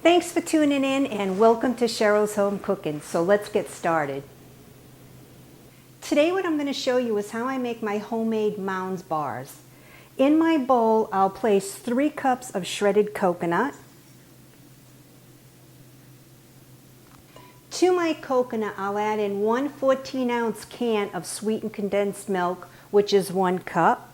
Thanks for tuning in and welcome to Cheryl's Home Cooking. So let's get started. Today what I'm going to show you is how I make my homemade Mounds bars. In my bowl I'll place 3 cups of shredded coconut. To my coconut I'll add in 1 14-ounce can of sweetened condensed milk, which is 1 cup.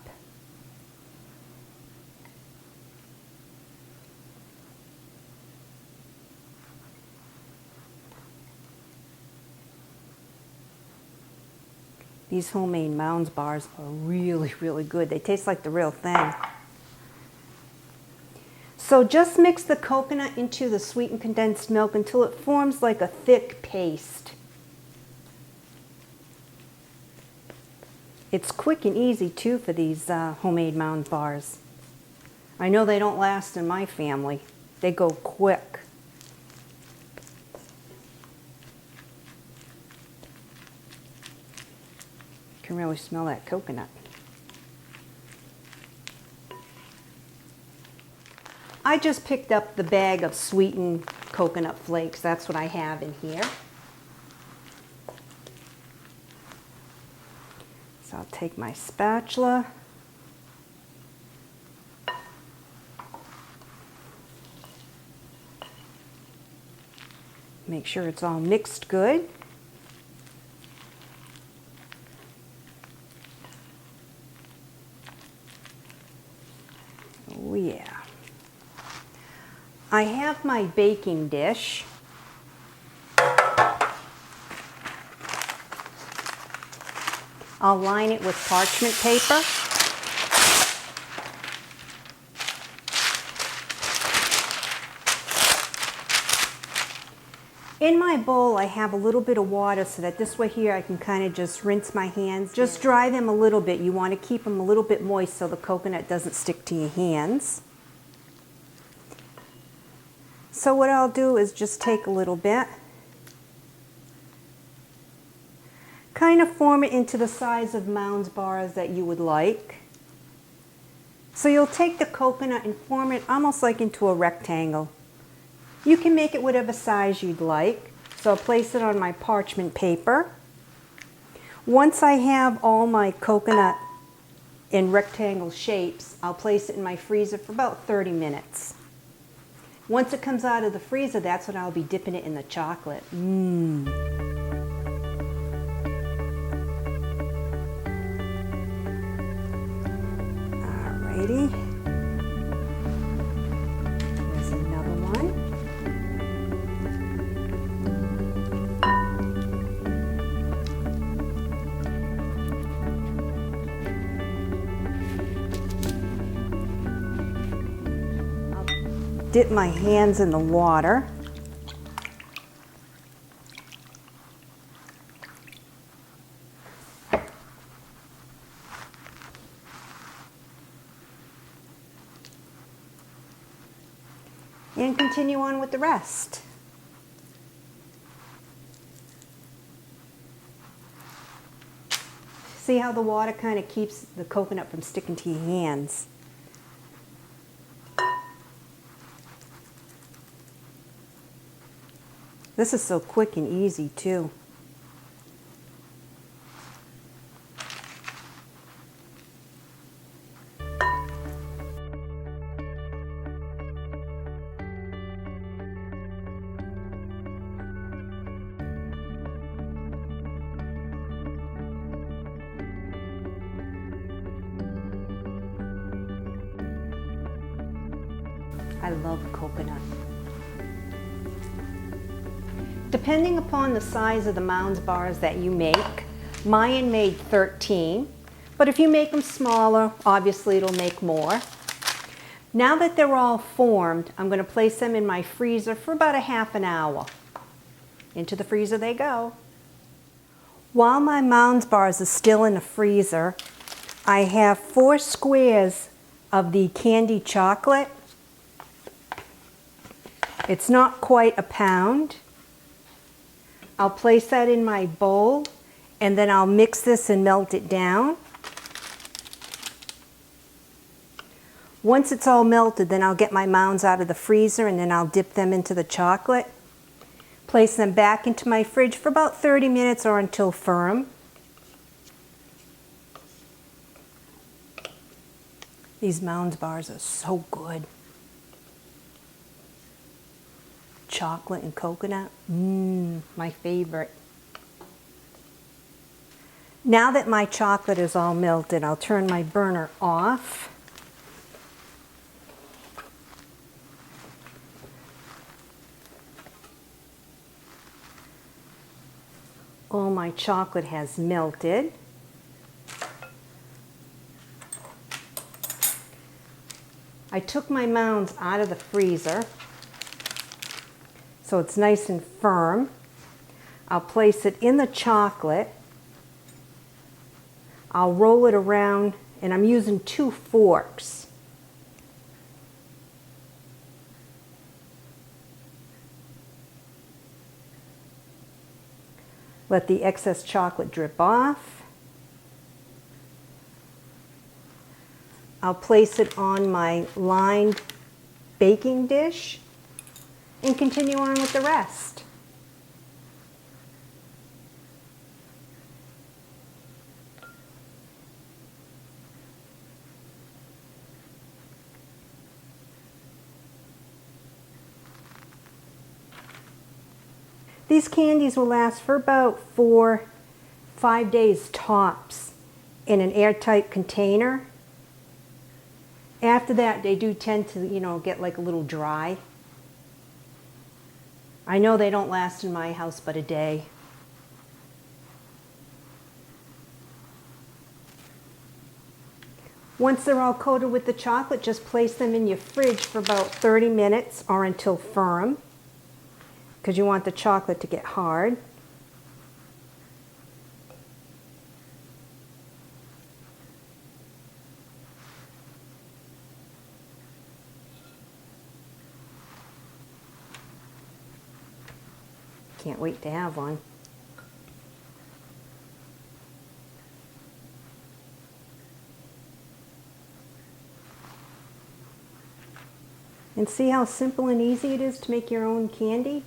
These homemade Mounds bars are really good. They taste like the real thing. So just mix the coconut into the sweetened condensed milk until it forms like a thick paste. It's quick and easy too for these homemade Mounds bars. I know they don't last in my family. They go quick. You can really smell that coconut. I just picked up the bag of sweetened coconut flakes. That's what I have in here. So I'll take my spatula. Make sure it's all mixed good. Oh yeah. I have my baking dish. I'll line it with parchment paper. In my bowl I have a little bit of water so that this way here I can kind of just rinse my hands. Just dry them a little bit. You want to keep them a little bit moist so the coconut doesn't stick to your hands. So what I'll do is just take a little bit, kind of form it into the size of Mounds bars that you would like. So you'll take the coconut and form it almost like into a rectangle. You can make it whatever size you'd like. So I'll place it on my parchment paper. Once I have all my coconut in rectangle shapes, I'll place it in my freezer for about 30 minutes. Once it comes out of the freezer, that's when I'll be dipping it in the chocolate. Alrighty. There's another one. Dip my hands in the water. And continue on with the rest. See how the water kind of keeps the coconut from sticking to your hands. This is so quick and easy too. I love coconut. Depending upon the size of the Mounds bars that you make, mine made 13, but if you make them smaller, obviously it'll make more. Now that they're all formed, I'm going to place them in my freezer for about a half an hour. Into the freezer they go. While my Mounds bars are still in the freezer, I have 4 squares of the candied chocolate. It's not quite a pound. I'll place that in my bowl and then I'll mix this and melt it down. Once it's all melted, then I'll get my Mounds out of the freezer and then I'll dip them into the chocolate. Place them back into my fridge for about 30 minutes or until firm. These Mounds bars are so good. Chocolate and coconut, my favorite. Now that my chocolate is all melted, I'll turn my burner off. All my chocolate has melted. I took my Mounds out of the freezer, so it's nice and firm. I'll place it in the chocolate. I'll roll it around, and I'm using 2 forks. Let the excess chocolate drip off. I'll place it on my lined baking dish and continue on with the rest. These candies will last for about 4-5 days tops in an airtight container. After that, they do tend to, get like a little dry. I know they don't last in my house but a day. Once they're all coated with the chocolate, just place them in your fridge for about 30 minutes or until firm, because you want the chocolate to get hard. Can't wait to have one. And see how simple and easy it is to make your own candy?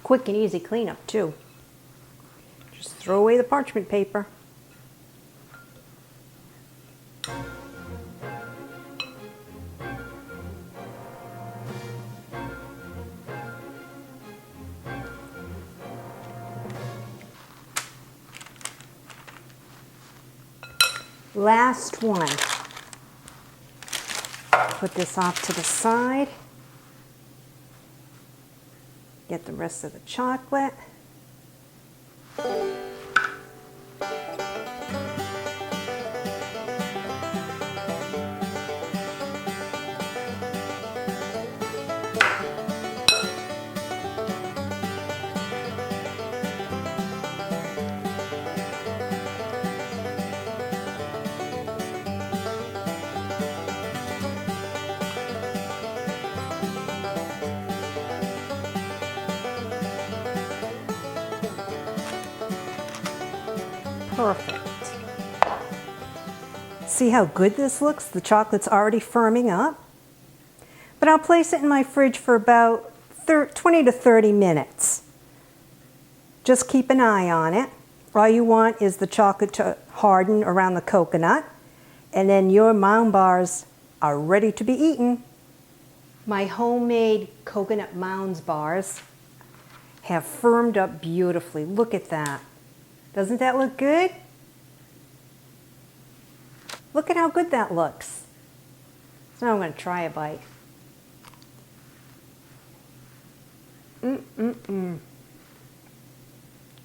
Quick and easy cleanup too. Just throw away the parchment paper. Last one. Put this off to the side. Get the rest of the chocolate. Perfect. See how good this looks? The chocolate's already firming up. But I'll place it in my fridge for about 20 to 30 minutes. Just keep an eye on it. All you want is the chocolate to harden around the coconut, and then your Mound bars are ready to be eaten. My homemade coconut Mounds bars have firmed up beautifully. Look at that. Doesn't that look good? Look at how good that looks. So now I'm going to try a bite.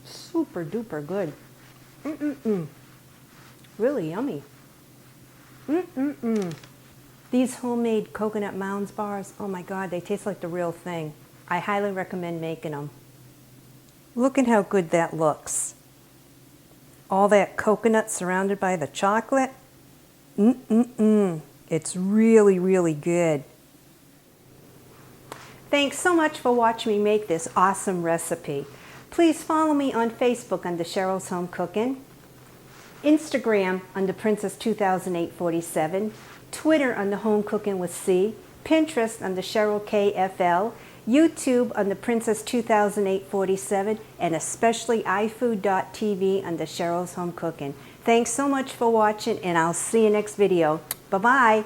Super duper good. Really yummy. These homemade coconut Mounds bars, oh my God, they taste like the real thing. I highly recommend making them. Look at how good that looks. All that coconut surrounded by the chocolate. It's really, really good. Thanks so much for watching me make this awesome recipe. Please follow me on Facebook under Cheryl's Home Cooking, Instagram under Princess 2008-47, Twitter under Home Cooking with C, Pinterest under Cheryl KFL, YouTube under Princess 2008-47, and especially iFood.tv under Cheryl's Home Cooking. Thanks so much for watching, and I'll see you next video. Bye-bye.